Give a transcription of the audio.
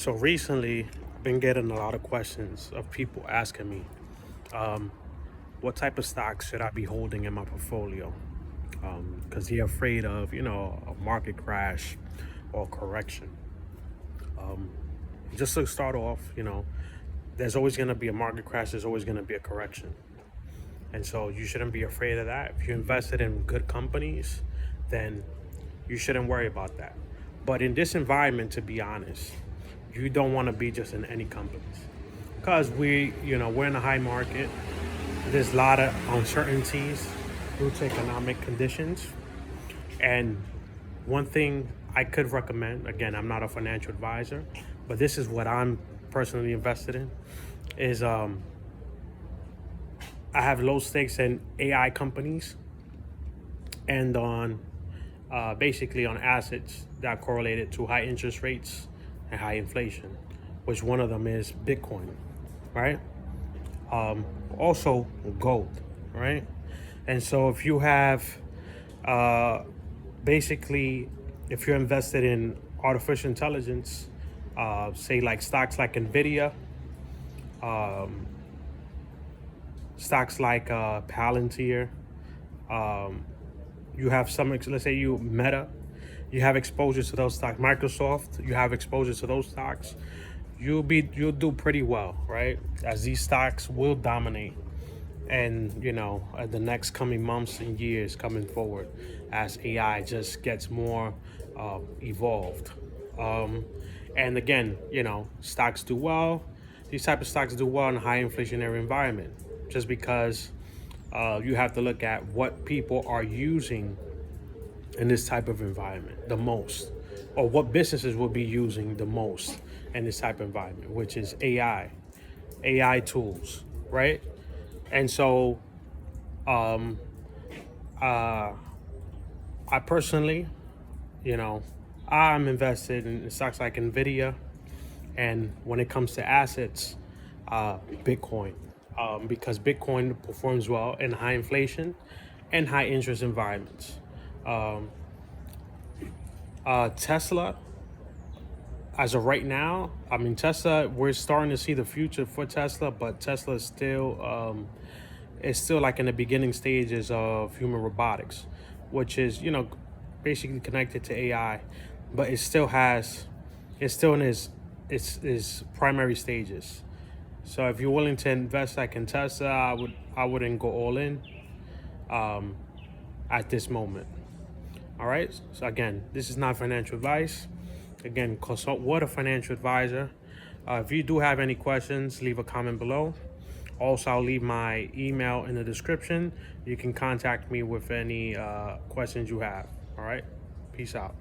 So recently, I've been getting a lot of questions of people asking me, what type of stocks should I be holding in my portfolio? Because they're afraid of, a market crash or correction. Just to start off, there's always going to be a market crash. There's always going to be a correction. And so you shouldn't be afraid of that. If you invested in good companies, then you shouldn't worry about that. But in this environment, to be honest, you don't want to be just in any companies because we're in a high market. There's a lot of uncertainties due to economic conditions. And one thing I could recommend, again, I'm not a financial advisor, but this is what I'm personally invested in, is I have low stakes in AI companies and on basically on assets that are correlated to high interest rates and high inflation, which one of them is Bitcoin, right? Also gold, right? And so if you have basically, if you're invested in artificial intelligence, say like stocks like Nvidia, stocks like Palantir, you have some, let's say you Meta, you have exposure to those stocks. Microsoft, you have exposure to those stocks. You'll do pretty well, right? As these stocks will dominate, and the next coming months and years coming forward, as AI just gets more evolved. And again, stocks do well. These type of stocks do well in a high inflationary environment, just because you have to look at what people are using in this type of environment the most, or what businesses will be using the most in this type of environment, which is AI tools, right? And so, I personally, I'm invested in stocks like Nvidia, and when it comes to assets, Bitcoin, because Bitcoin performs well in high inflation and high interest environments. Tesla, as of right now, I mean, Tesla, we're starting to see the future for Tesla, but Tesla is still it's still like in the beginning stages of human robotics, which is basically connected to AI, but it's still in its primary stages. So if you're willing to invest like in Tesla, I wouldn't go all in at this moment. All right. So again, this is not financial advice. Again, consult with a financial advisor. If you do have any questions, leave a comment below. Also, I'll leave my email in the description. You can contact me with any questions you have. All right. Peace out.